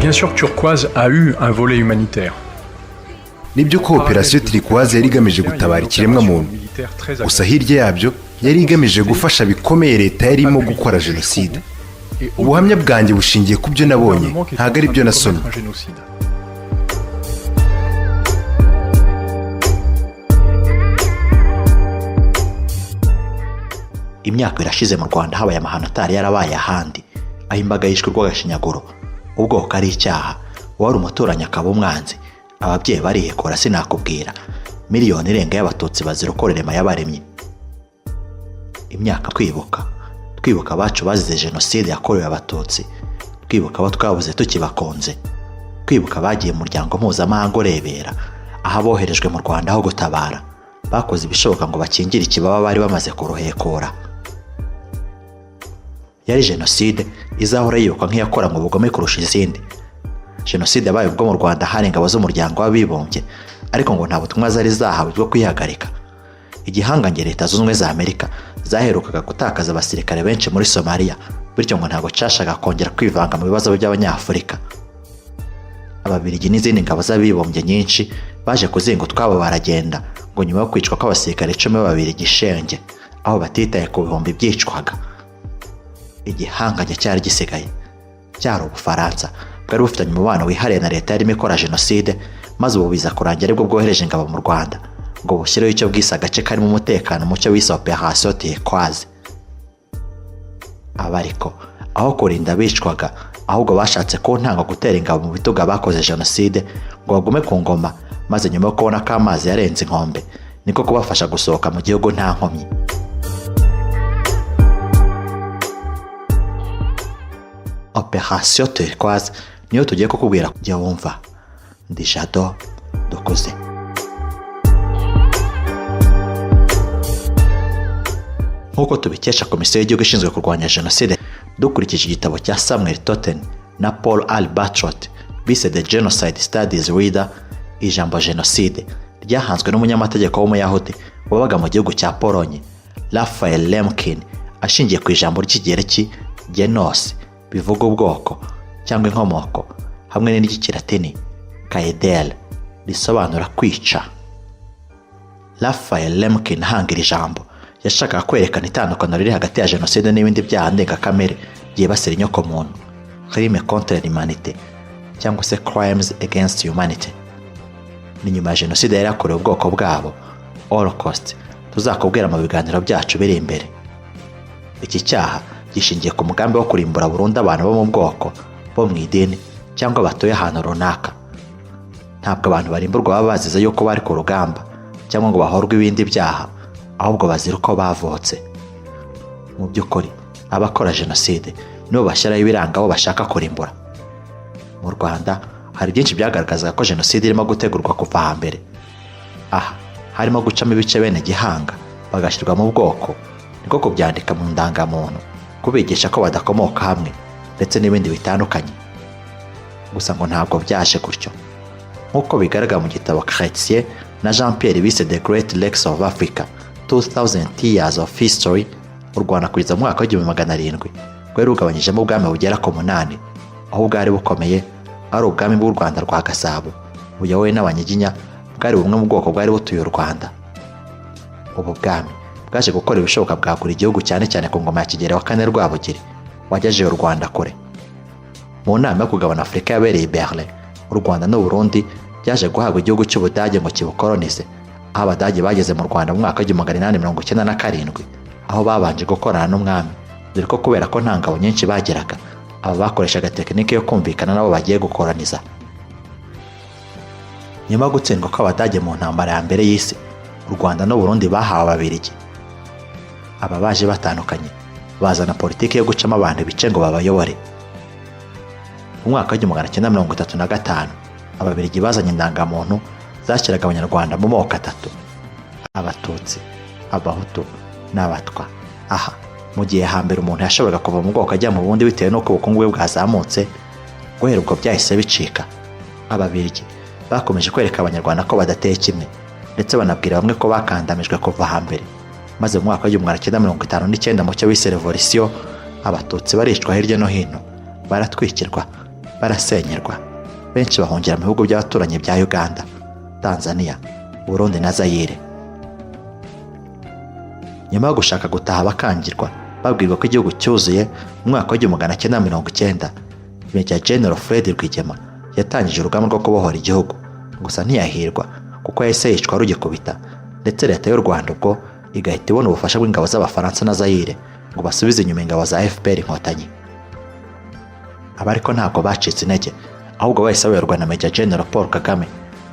Bien sûr, Turquoise a eu un volet humanitaire. nibyo ko operasiyo Turquoise yari igamije gutabara ikiremwamuntu, gusa hirya yabyo yari igamije gufasha bikomeye leta yarimo gukora jenoside. Ubuhamya bwanjye bushingiye ku byo nabonye, ntabwo ari byo nasomye. Imyaka irashize mu Rwanda habaye amahano atari yarabaye ahandi, aho imbaga yishwe rw'agashinyaguro, ubwoko ari icyaha, wari umuturanyi akaba umwanzi, ababyeyi barihekora sinakubwira, miliyoni irenga y'abatutsi bazira uko rurema yabaremye. Imyaka twibuka abacu bazize jenoside yakorewe abatutsi, twibuka abo twabuze tukibakunze, twibuka bagiye mu muryango mpuzamahanga urebera, aho aboherejwe mu Rwanda aho gutabara bakoze ibishoboka ngo bakingire ikibaba bari bamaze kuruhekura. Yari jenoside izahora yibukwa nk'iyakoranywe ubugome kurusha izindi. Jenoside yabaye ubwo mu Rwanda hari ingabo z'umuryango w'abibumbye, ariko ngo nta butumwa zari zahawe bwo kwihagarika. Igihangange Leta Zunze Ubumwe za Amerika zaherukaga gutakaza abasirikare benshi muri Somalia, bityo ngo ntabwo cyashaka kongera kwivanga mu bibazo by'Abanyafurika. Ababiligi n'izindi ngabo z'abibumbye nyinshi baje kuzinga utwabo baragenda, ngo nyuma yo kwicwa kw'abasirikare 10 b'Ababiligi Shenge, aho batitaye ku bihumbi byicwaga. Igihangange cyari gisigaye cyari Ubufaransa, bwari bufitanye umubano wihariye na leta yarimo ikora jenoside, maze ubu biza kurangira aribwo bwohereje ingabo mu Rwanda ngo bushyireho icyo bwise agace karimo umutekano mucyo wise operasiyo Turquoise. Abariko aho kurinda bicwaga, ahubwo bashatse ko ntanga gutera ingabo mu bitugu abakoze jenoside ngo bagume ku ngoma, maze nyuma yo kubona ko amazi yarenze inkombe niko kubafasha gusohoka mu gihugu nta nkomyi. Operasiyo Turquoise niyo tugiye kukubwira kujya wumva. Ndi Jado Dukuze. Nk'uko tubikesha Komisiyo y'Igihugu ishinzwe kurwanya jenoside, dukurikije igitabo cya Samuel Totten na Paul Albatrot bise The Genocide Studies Reader, ijambo jenoside ryahanzwe n'umunyamategeko w'umuyahudi wabaga mu gihugu cya Polonye, Raphael Lemkin, ashingiye ku ijambo ry'ikigereki genos, bivuga ubwoko cyangwa inkomoko, hamwe n'iry'ikilatini kaedel, risobanura kwica. Raphael Lemkin hangira ijambo yashakaga kwerekana itandukaniro riri hagati ya jenoside n'ibindi byaha ndengakamere byibasira inyokomuntu, crime contre l'humanité cyangwa se crimes against humanity. Ni nyuma ya jenoside yari yakorewe ubwoko bwabo, Holocaust, tuzakubwira mu biganiro byacu biri imbere. Iki cyaha gishingiye ku mugambi wo kurimbura burundu abantu bo mu bwoko, bo mu idini cyangwa batuye ahantu runaka. Ntabwo abantu barimburwa baba bazize yuko bari ku rugamba cyangwa ngo bahorwe ibindi byaha, ahubwo bazira uko bavutse. Mu by'ukuri abakora jenoside nibo bashyiraho ibiranga abo bashaka kurimbura. Mu Rwanda hari byinshi byagaragazaga ko jenoside irimo gutegurwa kuva hambere. Aha harimo gucamo ibice bene gihanga bagashyirwa mu bwoko, niko kubyandika mu ndangamuntu, kubigisha ko badakomoka hamwe, ndetse n'ibindi bitandukanye. Gusa ngo ntabwo byaje gutyo. Nk'uko bigaragara mu gitabo Chrétien na Jean Pierre bise The Great Lakes of Africa, 2000 Years of History, u Rwanda kugeza mu mwaka w'1700 rwari rugabanyijemo ubwami bugera ku 8, aho bwari bukomeye ari ubwami bw'u Rwanda rwa Gasabo, buyobowe n'Abanyiginya, bwari bumwe mu bwoko bwari butuye u Rwanda. Ubu bwami bwaje gukora ibishoboka bwagura igihugu cyane cyane ku ngoma ya Kigeli wa kane Rwabugiri, wagejeje u Rwanda kure. Mu nama yo kugabana Afurika yabereye i Berlin, u Rwanda n'u Burundi byaje guhabwa igihugu cy'Ubudage ngo kibukolonize, aho Abadage bageze mu Rwanda mu mwaka w'1897, aho babanje gukorana n'umwami, dore ko kubera ko nta ngabo nyinshi bageraga, aba bakoreshaga tekinike yo kumvikana nabo bagiye gukoloniza. Nyuma yo gutsindwa kw'Abadage mu ntambara ya mbere y'isi, u Rwanda n'u Burundi bahawe Ababiligi. Aba baje batandukanye, bazana politiki yo gucamo abantu ibice ngo babayobore. Mu mwaka w'1935, Ababiligi bazanye indangamuntu zashyiraga Abanyarwanda mu moko atatu: Abatutsi, Abahutu n'Abatwa. Aha mu gihe hambere umuntu yashoboraga kuva mu bwoko ajya mu bundi bitewe n'uko ubukungu bwe bwazamutse, guhera ubwo byahise bicika. Ababiligi bakomeje kwereka Abanyarwanda ko badateye kimwe, ndetse banabwira bamwe ko bakandamijwe kuva hambere. Maze mu mwaka w'1959 mu cyo bise revolution, Abatutsi baricwa hirya no hino, baratwikirwa, barasenyerwa, benshi bahungira mu bihugu by'abaturanyi bya Uganda, Tanzania, Burundi na Zaire. Nyuma yo gushaka gutaha bakangirwa babwirwa ko igihugu cyuzuye, mu mwaka wa 1990 Major General Fred Rwigema yatangije urugamba rwo kubohora igihugu, gusa ntiyahirwa kuko yahise yicwa rugikubita, ndetse leta y'u Rwanda ubwo igahita ibona ubufasha bw'ingabo z'Abafaransa na Zaire ngo basubize inyuma ingabo za FPR Inkotanyi. Abariko ntabwo bacitse intege, ahubwo bahise bayoborwa na Major General Paul Kagame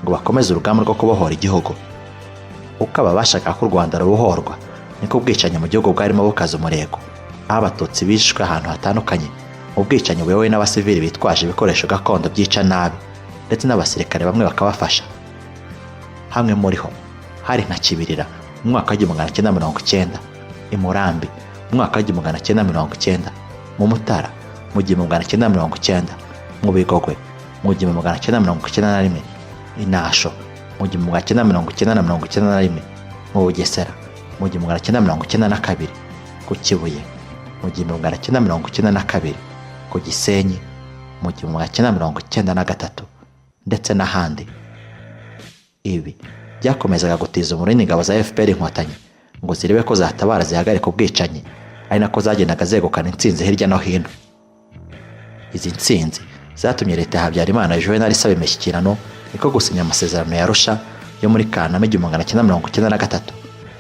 ngo bakomeze urugamba rwo kubohora igihugu. Uko aba bashaka ko u Rwanda rubohorwa, niko ubwicanyi mu gihugu bwarimo bukaza umurego, aho Abatutsi bishwe ahantu hatandukanye, ubwicanyi buyobowe n'abasivili bitwaje ibikoresho gakondo byica nabi, ndetse n'abasirikare bamwe bakabafasha. Hamwe muri ho hari nka Kibirira mu mwaka wa 1990, i Murambi mu mwaka wa 1990, mu Mutara mu 1990, mu Bigogwe mu 1991, i Nasho mu 1991, mu Bugesera mu 1992, ku Kibuye mu 1992, ku Gisenyi mu 1993, ndetse n'ahandi. Ibi byakomezaga gutiza umurindi ingabo za FPR Inkotanyi ngo zirebe ko zatabara zihagarika ubwicanyi, ari nako zagendaga zegukana intsinzi hirya no hino. Izi ntsinzi zatumye leta ya Habyarimana Juvenal isaba imishyikirano, niko gusinya amasezerano ya Arusha yo muri Kanama 1993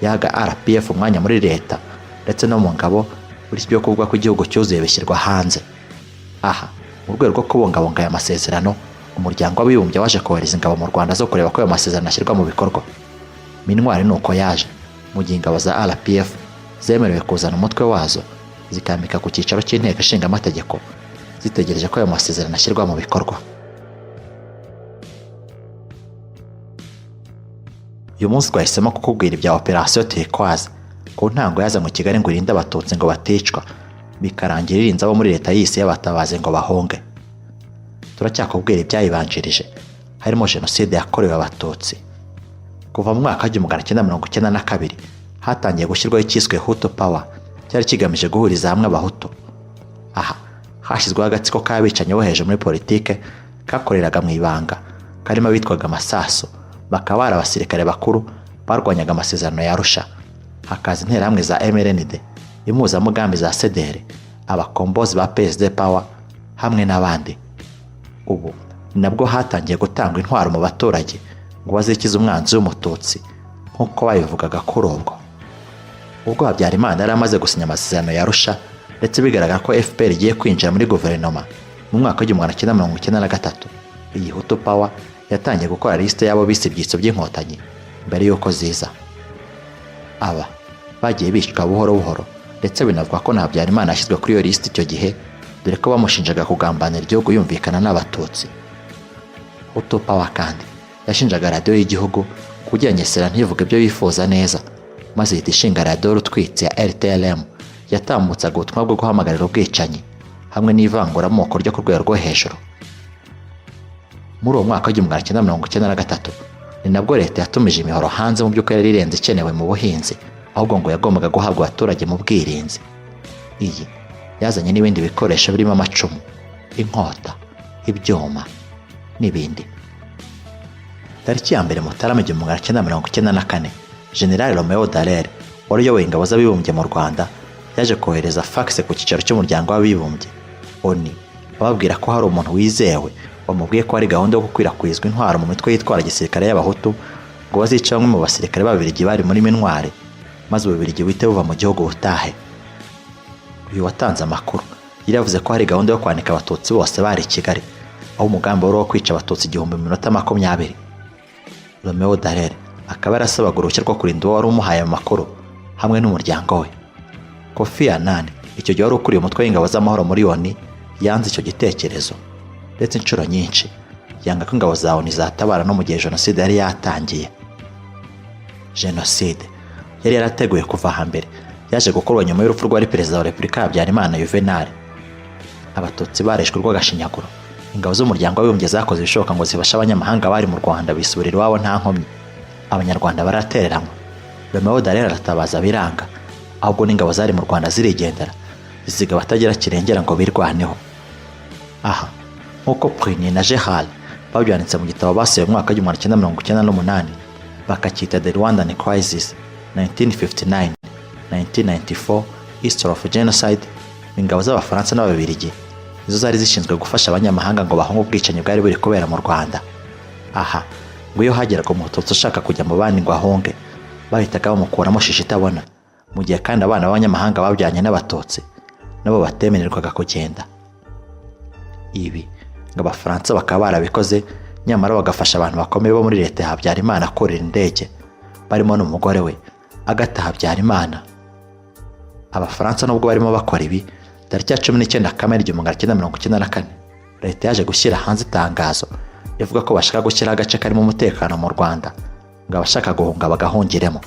yaga RPF umwanya muri leta ndetse no mu ngabo, buri byo kuvuga ko igihugu cyuzuye bishyirwa hanze. Aha mu rwego rwo kubungabunga aya masezerano, umuryango w'abibumbye waje kohereza ingabo mu Rwanda zo kureba ko ayo masezerano ashyirwa mu bikorwa. Mintwari nuko yaje, mu gihe ingabo za RPF zemerewe kuzana umutwe wazo zikambika ku cyicaro cy'inteko ishinga amategeko, zitegereje ko ayo masezerano ashyirwa mu bikorwa. Uyu munsi twahisemo kukubwira ibya Operation Turquoise, ku ntango yaza mu Kigali ngo irinde Abatutsi ngo baticwa, bikarangira irinze abo muri leta y'isi y'abatabaze ngo bahonge. Turacyakubwira ibyayibanjirije, harimo jenoside yakorewe Abatutsi. Kuva mu mwaka wa 1992 hatangiye gushyirwaho icyiswe Hutu Power, cyari kigamije guhuriza hamwe Abahutu. Aha hashyizweho agatsiko k'abicanyi boheje muri politike kakoreraga mu ibanga, karimo abitwaga Masaso, bakaba ari abasirikare bakuru barwanyaga amasezerano ya Arusha. Hakaza interahamwe za MRND, impuzamugambi za CDR, abakombozi ba PSD Power hamwe n'abandi. Ubu nabwo hatangiye gutangwa intwaro mu baturage ngo bazikize umwanzi w'Umututsi, nk'uko babivugaga kuri ubwo Habyarimana yari amaze gusinya amasezerano ya Arusha, ndetse bigaragara ko FPR igiye kwinjira muri guverinoma mu mwaka wa 1993. Iyi Hutu Power yatangiye gukora liste y'abo bise ibyitso by'inkotanyi mbere y'uko ziza. Aba bagiye bicwa buhoro buhoro, ndetse binavuga ko na Habyarimana yashyizwe kuri iyo liste icyo gihe, dore ko bamushinjaga kugambanira igihugu yumvikana n'Abatutsi. Hutu Power kandi yashinjaga radiyo y'igihugu kugengesera ntivuge ibyo bifuza neza, maze ihita ishinga radiyo rutwitse ya RTLM yatambutsaga ubutumwa bwo guhamagarira ubwicanyi hamwe n'ivanguramoko ryo ku rwego rwo hejuru. Muri uwo mwaka wa 1993 ni nabwo leta yatumije imihoro hanze, mu by'ukuri yari irenze ikenewe mu buhinzi, ahubwo ngo yagombaga guhabwa abaturage mu bwirinzi. Iyi yazanye n'ibindi bikoresho birimo amacumu, inkota, ibyuma n'ibindi. Tariki ya mbere Mutarama 1994, General Romeo Dallaire wari uyoboye ingabo z'abibumbye mu Rwanda yaje kohereza fax ku cyicaro cy'umuryango w'abibumbye ONU, bababwira ko hari umuntu wizewe wamubwiye ko hari gahunda yo gukwirakwizwa intwaro mu mitwe yitwara gisirikare y'Abahutu ngo bazica bamwe mu basirikare b'Ababiligi bari muri Mintwari, maze Ububirigi buhite buva mu gihugu butahe. Uyu watanze amakuru yaravuze ko hari gahunda yo kwanika Abatutsi bose bari i Kigali, aho umugambi wari wo kwica Abatutsi 1020. Romeo Dallaire akaba yarasabaga uruhushya rwo kurinda uwo wari umuhaye amakuru hamwe n'umuryango we. Kofi Annan icyo gihe wari ukuriye umutwe w'ingabo z'amahoro muri ONU yanze icyo gitekerezo, ndetse inshuro nyinshi yanga ko ingabo za ONU zatabara no mu gihe jenoside yari yatangiye. Jenoside yari yarateguye kuva hambere, yaje gukorwa nyuma y'urupfu rwa perezida wa Repubulika Habyarimana Juvenal. Abatutsi bareshwe urw'agashinyaguro, ingabo z'umuryango w'abibumbye zakoze ibishoboka ngo zifashe abanyamahanga bari mu Rwanda bisubirira iwabo nta nkomyi. Abanyarwanda baratereranywe. Romeo Dallaire aratabaza biranga, ahubwo n'ingabo zari mu Rwanda zirigendera, zisiga batagira kirengera ngo birwaneho. Aha nk'uko Prunier na Gérald babyanditse mu gitabo basohoye mu mwaka w'igihumbi kimwe magana cyenda mirongo icyenda n'umunani bakacyita The Rwandan Crisis 1959 1994 History of Genocide. Ingabo z'Abafaransa n'Ababiligi nizo zari zishinzwe gufasha abanyamahanga ngo bahunge ubwicanyi bwari buri kubera mu Rwanda. Aha ngo iyo hageraga umututsi ushaka kujya mu bandi ngo ahunge bahitaga bamukuramo shisha itabona, mu gihe kandi abana b'abanyamahanga babyanye n'abatutsi nabo batemererwaga kugenda. Ibi ngo Abafaransa bakaba barabikoze, nyamara bagafasha abantu bakomeye bo muri leta ya Habyarimana kurira indege barimo n'umugore we Agatha Habyarimana. Abafaransa nubwo barimo bakora ibi, tariki ya 19 Kamena 1994 leta yaje gushyira hanze itangazo ivuga ko bashaka gushyira agace karimo umutekano mu Rwanda ngo abashaka guhunga bagahungiremo.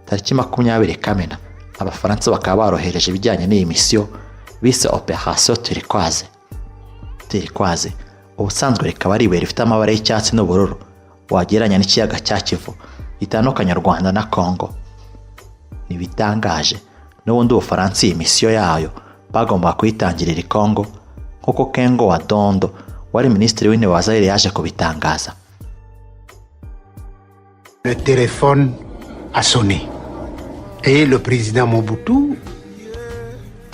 Tariki 20 Kamena Abafaransa bakaba barohereje ibijyanye n'iyi misiyo bise Operation Turquoise. Turquoise ubusanzwe rikaba ari ibuye rifite amabara y'icyatsi n'ubururu wagereranya n'ikiyaga cya Kivu gitandukanya u Rwanda na Congo. Nibitangaje n'ubundi Ubufaransa iyi misiyo yayo bagomba kuyitangirira i Congo nk'uko Kengo wa Dondo wari minisitiri w'intebe wa Zaire yaje kubitangaza. Le téléphone a sonné et le président Mobutu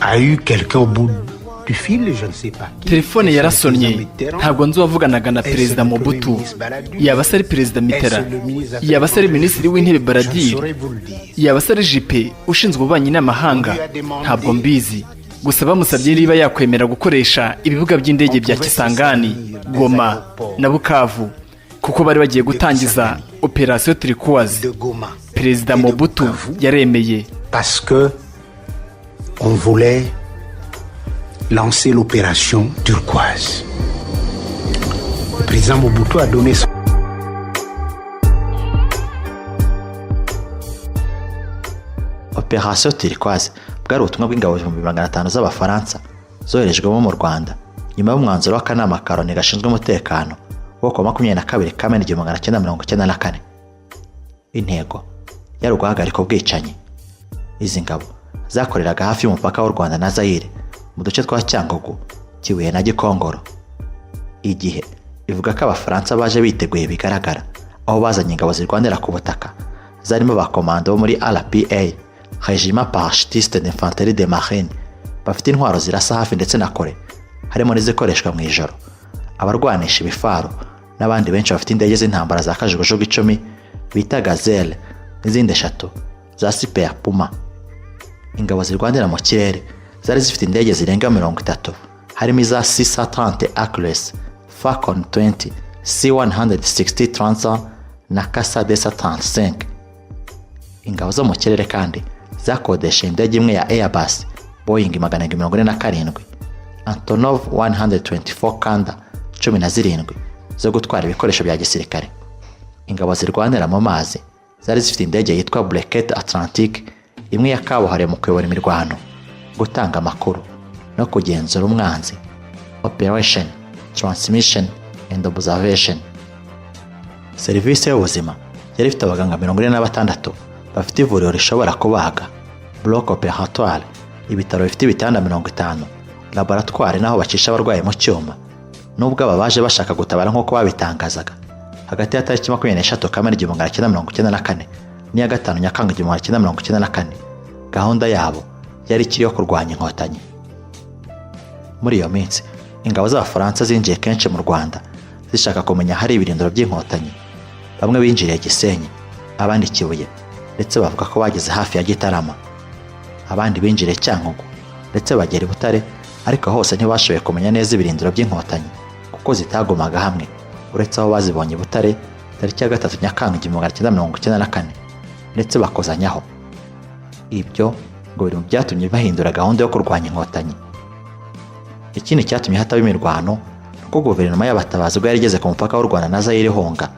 a eu quelqu'un au bout du fil, je ne sais pas qui. Telefone yarasonnye, ntabwo nzi wavuganaga na perezida Mobutu, yaba se ari perezida Mitterrand, yaba se ari minisitiri w'intebe Baradire, yaba se ari Juppé ushinzwe ububanyi n'amahanga, ntabwo mbizi. Gusa bamusabye niba yakwemera gukoresha ibibuga by'indege bya Kisangani, Goma na Bukavu kuko bari bagiye gutangiza Operation Turquoise. Perezida Mobutu yaremeye parce que on voulait lancer l'opération Turquoise. Le président Mobutu a donné son Operation Turquoise bwari ubutumwa bw'ingabo 500 z'Abafaransa zoherejwemo mu Rwanda nyuma y'umwanzuro w'akanama ka Loni gashinzwe umutekano wo ku 22 Kamena 1994. Intego yari uguhagarika ubwicanyi. Izi ngabo zakoreraga hafi y'umupaka w'u Rwanda na Zaire mu duce twa Cyangugu, Kibuye na Gikongoro. Igihe ivuga ko Abafaransa baje biteguye bigaragara, aho bazanye ingabo zirwanira ku butaka zarimo abakomando bo muri RPA, Régiment Parachutiste d'Infanterie de Marine, bafite intwaro zirasa hafi ndetse na kure, harimo n'izikoreshwa mu ijoro, abarwanisha ibifaro n'abandi benshi bafite indege z'intambara za kajugujugu 10 bita Gazelle n'izindi 3 za Super Puma. Ingabo zirwanira mu kirere zari zifite indege zirenga 30, harimo iza C-130 Hercules, Falcon 20, C-160 Transit na Casa DC-35. Ingabo zo mu kirere kandi zakodesha indege imwe ya Airbus Boeing 747, Antonov 124 Kanda 17 zo gutwara ibikoresho bya gisirikare. Ingabo zirwanira mu mazi zari zifite indege yitwa Blanquette Atlantique, imwe ya kabuhariwe mu kuyobora imirwano, gutanga amakuru no kugenzura umwanzi, Operation, Transmission and Observation. Serivisi y'ubuzima yari ifite abaganga 46 bafite ivuriro rishobora kubaga, bloc opératoire, ibitaro bifite ibitanda 50, laboratoire naho bacisha abarwayi mu cyuma. Nubwo aba baje bashaka gutabara nk'uko babitangazaga, hagati ya tariki 23 Kamena 1994 n'iya 5 Nyakanga 1994 gahunda yabo yari ikiriyo kurwanya inkotanyi. Muri iyo minsi ingabo z'Abafaransa zinjiye kenshi mu Rwanda zishaka kumenya hari ibirindiro by'inkotanyi. Bamwe binjiriye Gisenyi, abandi Kibuye, ndetse bavuga ko bageze hafi ya Gitarama. Abandi binjiriye Cyangugu ndetse bagera i Butare, ariko hose ntibashoboye kumenya neza ibirindiro by'inkotanyi kuko zitagumaga hamwe, uretse aho bazibonye i Butare tariki ya 3 Nyakanga 1994 ndetse bakozanyaho. Ibyo ngo biri mu byatumye bahindura gahunda yo kurwanya inkotanyi. Ikindi cyatumye hataba imirwano nuko guverinoma y'abatabazi bwo yarigeze ku mupaka w'u Rwanda na Zaire honga,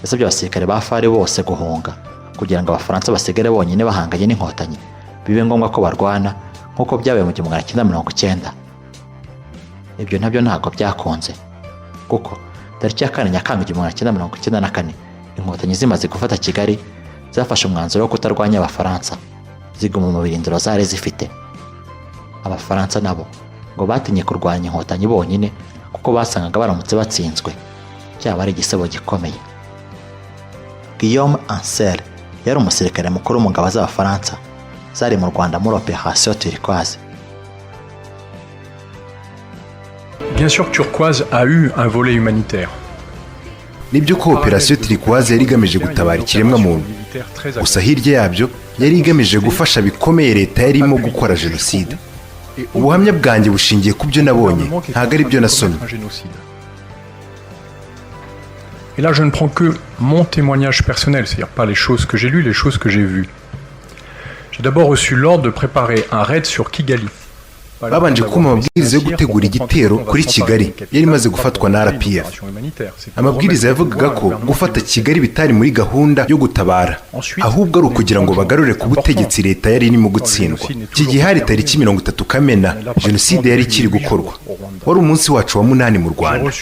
yasabye abasirikare ba FARC bose guhunga kugira ngo Abafaransa basigare bonyine bahanganye n'inkotanyi, bibe ngombwa ko barwana nk'uko byabaye mu 1990. Ibyo nabyo ntabwo byakonze kuko tariki ya 4 Nyakanga 1994 inkotanyi zimaze gufata Kigali zafashe umwanzuro wo kutarwanya Abafaransa, ziguma mu birindiro zari zifite. Abafaransa nabo ngo batinye kurwanya inkotanyi bonyine kuko basangaga baramutse batsinzwe cyaba ari igisebo gikomeye. Guillaume Ancel yari umusirikare mukuru mu ngabo z'Abafaransa zari mu Rwanda muri Opération Turquoise. Bien sûr, Turquoise a eu un volet humanitaire. nibyo ko Opération Turquoise yari igamije gutabara ikiremwamuntu, gusa hirya yabyo yari igamije gufasha bikomeye leta yarimo gukora jenoside. Ubuhamya bwanjye bushingiye ku byo nabonye, ntabwo ari byo nasomye. Et là, je ne prends que mon témoignage personnel, c'est-à-dire pas les choses que j'ai lues, les choses que j'ai vues. J'ai d'abord reçu l'ordre de préparer un raid sur Kigali. babanje kumpa amabwiriza yo gutegura igitero kuri Kigali yari imaze gufatwa na RPF. Amabwiriza yavugaga ko gufata Kigali bitari muri gahunda yo gutabara, ahubwo ari ukugira ngo bagarure ku butegetsi leta yari irimo gutsindwa. Iki gihe hari tariki 30 Kamena jenoside yari ikiri gukorwa, wari umunsi wacu wa 8 mu Rwanda.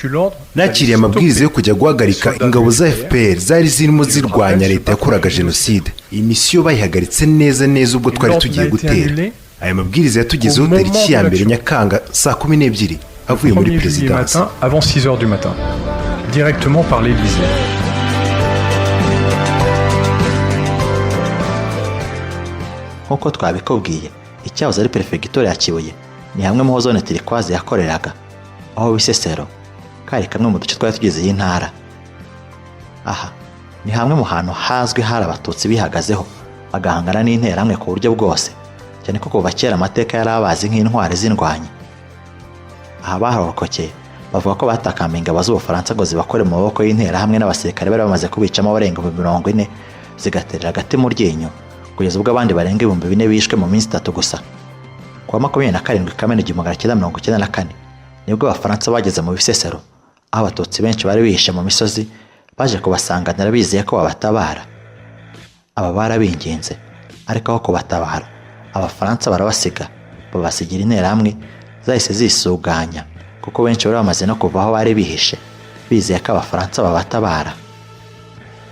Nakiriye amabwiriza yo kujya guhagarika ingabo za FPR zari zirimo zirwanya leta yakoraga jenoside. Iyi misiyo bayihagaritse neza ubwo twari tugiye gutera. Aya mabwiriza yatugezeho tariki ya mbere Nyakanga saa 12 avuye muri présidence avant 6h du matin directement par l'Élysée. Nk'uko twabikubwiye, icyahoze ari perefegitura ya Kibuye ni hamwe mu zone Turquoise yakoreraga, aho Bisesero kari kamwe mu duce twari tugeze y'intara. Aha ni hamwe mu hantu hazwi hari abatutsi bihagazeho bagahangana n'interahamwe ku buryo bwose, cyane ko kuva kera amateka yari abazi nk'intwari z'indwanyi. Aha baharokokeye bavuga ko batakambye ingabo z'Ubufaransa ngo zibakore mu maboko y'interahamwe n'abasirikare bari bamaze kubicamo abarenga 40 zigaterera hagati mu ryinyo kugeza ubwo abandi barenga 4000 bishwe mu minsi 3 gusa. Kuwa 27 Kamena 1994 nibwo Abafaransa bageze mu Bisesero, aho abatutsi benshi bari bihishe mu misozi baje kubasanganira bizeye ko babatabara. Aba barabinginze, ariko aho kubatabara Abafaransa barabasiga babasigira interahamwe zahise zisuganya kuko benshi bari bamaze no kuva aho bari bihishe bizeye ko Abafaransa babatabara.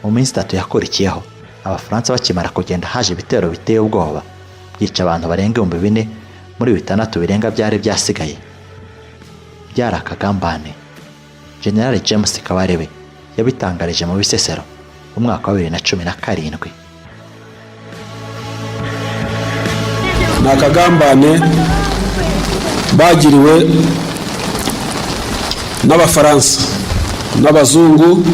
Mu minsi 3 yakurikiyeho Abafaransa bakimara kugenda haje ibitero biteye ubwoba byica abantu barenga 4000 muri 6 birenga byari byasigaye. Byari akagambane. General James Kabarebe yabitangarije mu Bisesero mu mwaka wa 2017. Ni akagambane bagiriwe n'Abafaransa n'Abazungu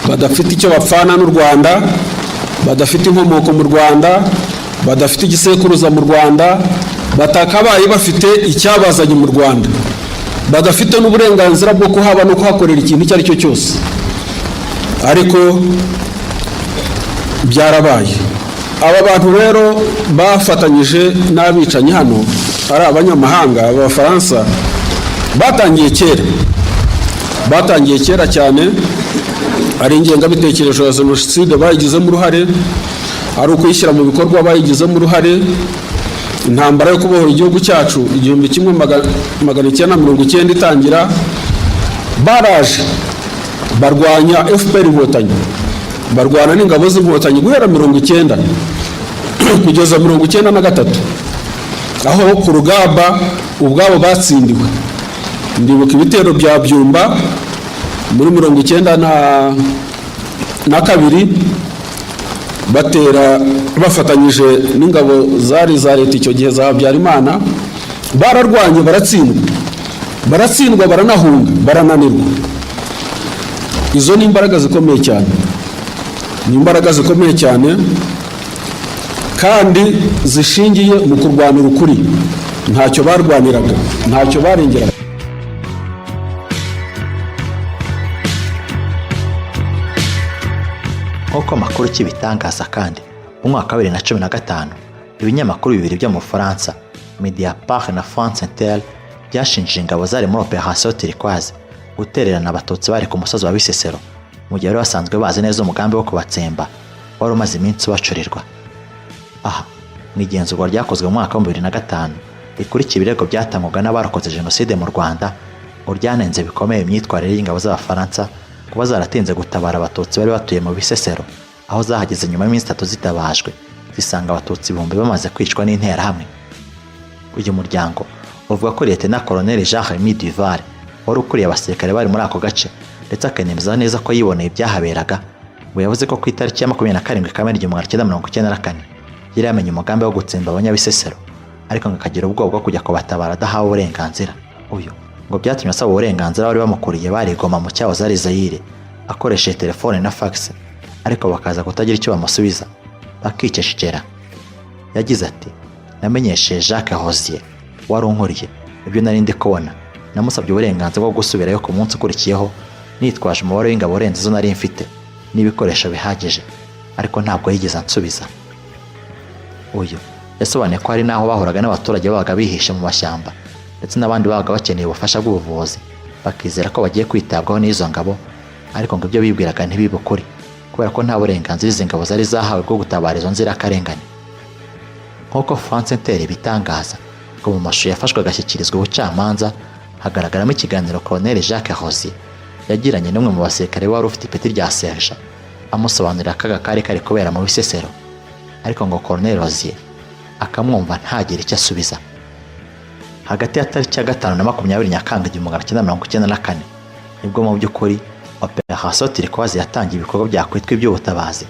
badafite icyo bapfana n'u Rwanda, badafite inkomoko mu Rwanda, badafite igisekuruza mu Rwanda, batakabaye bafite icyabazanye mu Rwanda, badafite n'uburenganzira bwo kuhaba no kuhakorera ikintu icyo ari cyo cyose. Ariko byarabaye. Aba bantu rero bafatanyije n'abicanyi hano ari abanyamahanga b'Abafaransa batangiye kera cyane, ari ingengabitekerezo ya jenoside bayigizemo uruhare, ari ukuyishyira mu bikorwa bayigizemo uruhare. Intambara yo kubohora igihugu cyacu 1990 itangira, baraje barwanya FPR inkotanyi, barwana n'ingabo z'inkotanyi guhera 1990 kugeza 1993, aho ku rugamba ubwabo batsindiwe. Ndibuka ibitero bya Byumba muri 1992 batera bafatanyije n'ingabo zari za leta icyo gihe za Habyarimana, bararwanye baratsindwa baranahunga barananirwa. Izo ni imbaraga zikomeye cyane, kandi zishingiye mu kurwanira ukuri. Ntacyo barwaniraga, ntacyo barengeraga. Nk'uko amakuru kibitangaza kandi mu mwaka wa 2015 ibinyamakuru bibiri byo mu Bufaransa, Mediapart na France Inter, byashinje ingabo zari muri Opération Turquoise gutererana abatutsi bari ku musozi wa Bisesero mu gihe bari basanzwe bazi neza umugambi wo kubatsemba wari umaze iminsi bacurirwa. Aha mu igenzurwa ryakozwe mu mwaka wa 2005 rikurikiye ibirego byatangwaga n'abarokoze jenoside mu Rwanda ngo ryanenze bikomeye imyitwarire y'ingabo z'Abafaransa kuba zaratinze gutabara abatutsi bari batuye mu Bisesero, aho zahageze nyuma y'iminsi 3 zitabajwe zisanga abatutsi 1000 bamaze kwicwa n'interahamwe. Uyu muryango bavuga ko Lieutenant Colonel Jean-Remy Duval wari ukuriye abasirikare bari muri ako gace ndetse akanemeza neza ko yiboneye ibyahaberaga, ngo yavuze ko ku itariki ya 27 Kamena 1994 yari yamenye umugambi wo gutsemba abanyabisesero, ariko ngo akagira ubwoba bwo kujya kubatabara adahawe uburenganzira. Uyu ngo byatumye asaba uburenganzira bari bamukuriye barigoma mu cyahoze ari Zaire akoresheje telefone na fax, ariko bakaza kutagira icyo bamusubiza bakicecekera. Yagize ati, namenyesheje Jacques Rosier wari unkuriye ibyo nari ndi kubona, namusabye uburenganzira bwo gusubirayo ku munsi ukurikiyeho nitwaje umubare w'ingabo urenze izo nari mfite n'ibikoresho bihagije, ariko ntabwo yigeze ansubiza. Uyu yasobanuye ko hari naho bahuraga n'abaturage babaga bihishe mu mashyamba ndetse n'abandi babaga bakeneye ubufasha bw'ubuvuzi, bakizera ko bagiye kwitabwaho n'izo ngabo, ariko ngo ibyo bibwiraga ntibibe ukuri kubera ko nta burenganzira izi ngabo zari zahawe bwo gutabara izo nzirakarengane. Nk'uko France Inter bitangaza ngo mu mashusho yafashwe agashyikirizwa ubucamanza hagaragaramo ikiganiro Colonel Jacques Rosier yagiranye n'umwe mu basirikare wari ufite ipeti rya serge amusobanurira akaga kari kari kubera mu bisesero, ariko ngo Colonel Rosier akamwumva ntagire icyo asubiza. Hagati ya tariki ya 5 na 20 Nyakanga 1994 nibwo mu by'ukuri Operation Turquoise yatangiye ibikorwa byakwitwa iby'ubutabazi,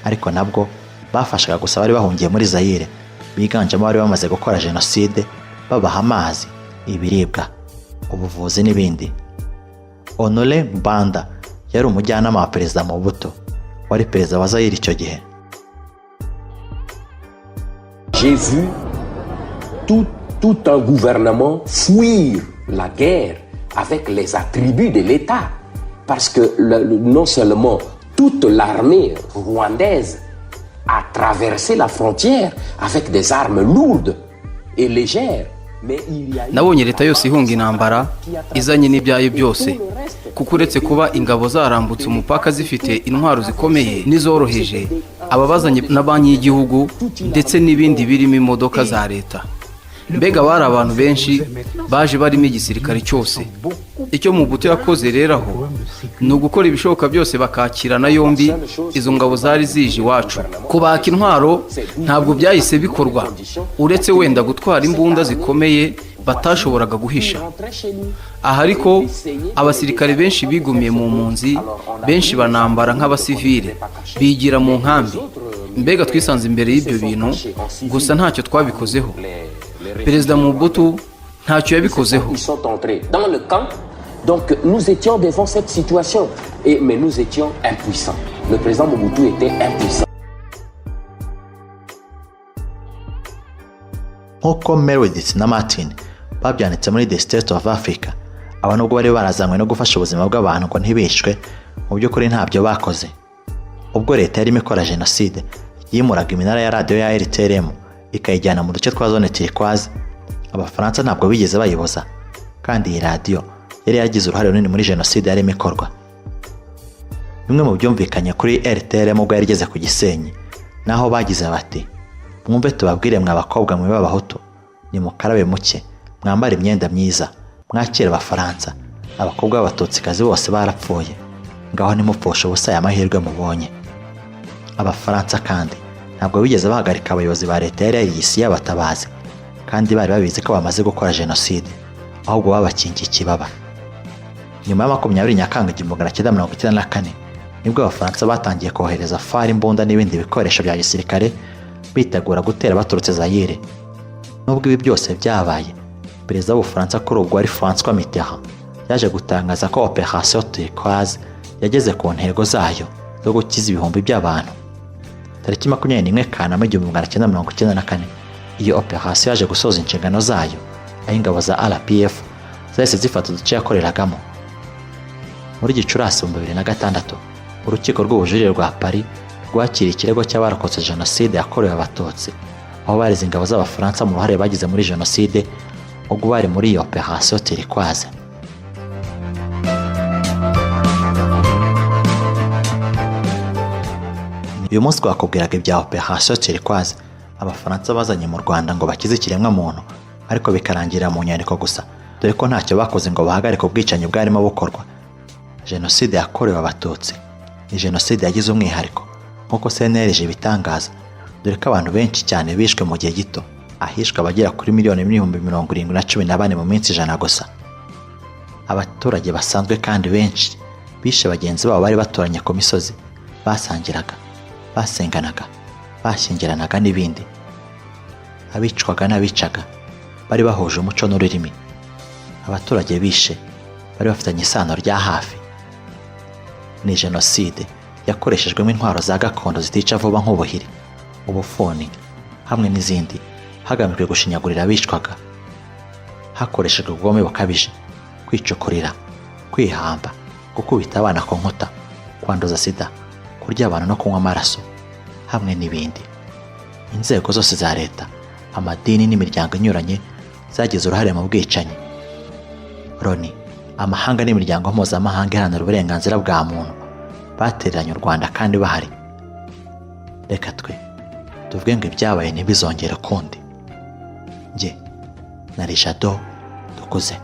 ariko nabwo bafashaga gusa bari bahungiye muri Zaire biganjemo bari bamaze gukora jenoside, babaha amazi, ibiribwa, ubuvuzi n'ibindi. Honoré Mbanda yari umujyanama wa Perezida Mobutu wari perezida wa Zaire icyo gihe. J'ai vu tout un gouvernement fuir la guerre avec les attributs de l'État, parce que non seulement toute l'armée rwandaise a traversé la frontière avec des armes lourdes et légères, mais il y a nabonye leta yose ihunga intambara izanye n'ibyayo byose, kuko uretse kuba ingabo zarambutse umupaka zifite intwaro zikomeye n'izoroheje, ababazanye na banki y'igihugu ndetse n'ibindi birimo imodoka za leta. Mbega bari abantu benshi baje barimo igisirikare cyose. Icyo Mobutu yakoze rero aho ni ugukora ibishoboka byose bakakirana yombi izo ngabo zari zije iwacu. Kubaka intwaro ntabwo byahise bikorwa, uretse wenda gutwara imbunda zikomeye batashoboraga guhisha. Aha ariko abasirikare benshi bigumiye mu mpunzi, benshi banambara nk'abasivile, bigira mu nkambi. Mbega twisanze imbere y'ibyo bintu, gusa ntacyo twabikozeho. Perezida Mobutu ntacyo yabikozeho. Ils sont entrés dans le camp, donc nous étions devant cette situation, mais nous étions impuissants. Le président Mobutu était impuissant. Nk'uko Meredith na Martin babyanditse muri The State of Africa, aba nubwo bari barazanywe no gufasha ubuzima bw'abantu ngo ntibishwe, mu by'ukuri ntabyo bakoze. Ubwo leta yarimo ikora jenoside yimuraga iminara ya radio ya RTRM ikayijyana mu duce twa zone Turquoise, Abafaransa ntabwo bigeze bayibuza, kandi iyi radio yari yagize uruhare runini muri jenoside yarimo ikorwa. Bimwe mu byumvikanye kuri RTRM ubwo yarigeze ku Gisenyi, naho bagize bati, mwumve tubabwire mwa bakobwa mwe b'abahutu, ni mukarabe muke, mwambara imyenda myiza, mwakira Abafaransa, abakobwa b'Abatutsikazi bose barapfuye, ngaho nimupfusha ubusa aya mahirwe mubonye. Abafaransa kandi ntabwo bigeze bahagarika abayobozi ba leta yari yisi y'abatabazi, kandi bari babizi ko bamaze gukora jenoside, ahubwo babakingiye ikibaba. Nyuma ya 20 Nyakanga 1994 nibwo Abafaransa batangiye kohereza fari, imbunda n'ibindi bikoresho bya gisirikare bitegura gutera baturutse Zaire. Nubwo ibi byose byabaye, perezida w'Ubufaransa kuri ubwo ari François Mitterrand yaje gutangaza ko Operation Turquoise yageze ku ntego zayo zo gukiza ibihumbi by'abantu. Tariki 21 Kanama 1994 iyo operation yaje gusoza inshingano zayo, aho ingabo za RPF zahise zifata uduce yakoreragamo. Muri Gicurasi 2006 urukiko rw'ubujurire rwa Paris rwakiriye ikirego cy'abarokotse jenoside yakorewe Abatutsi, aho barize ingabo z'Abafaransa mu ruhare bagize muri jenoside ubwo bari muri iyo Operation Turquoise. Uyu munsi twakubwiraga ibya Operation Turquoise Abafaransa bazanye mu Rwanda ngo bakize ikiremwa muntu, ariko bikarangira mu nyandiko gusa, dore ko ntacyo bakoze ngo bahagarike ubwicanyi bwarimo bukorwa. Jenoside yakorewe Abatutsi ni jenoside yagize umwihariko nk'uko CNLG bitangaza, dore ko abantu benshi cyane bishwe mu gihe gito, ahishwe abagera kuri miliyoni n'ibihumbi 714 mu minsi 100 gusa. Abaturage basanzwe kandi benshi bishe bagenzi babo bari batoranye ku misozi, basangiraga, basenganaga, bashyingiranaga n'ibindi. Abicwaga n'abicaga bari bahuje umuco n'ururimi. Abaturage bishe bari bafitanye isano rya hafi. Ni jenoside yakoreshejwemo intwaro za gakondo zitica vuba nk'ubuhiri, ubufuni hamwe n'izindi, hagamijwe gushinyagurira abicwaga. Hakoreshejwe ubugome bukabije, kwicukurira, kwihamba, gukubita abana ku nkuta, kwanduza sida, kurya abantu no kunywa amaraso hamwe n'ibindi. Inzego zose za leta, amadini n'imiryango inyuranye zagize uruhare mu bwicanyi. Loni, amahanga n'imiryango mpuzamahanga iharanira uburenganzira bwa muntu batereranye u Rwanda kandi bahari. Reka twe tuvuge ngo ibyabaye ntibizongere ukundi. Nge nari Jado Dukuze.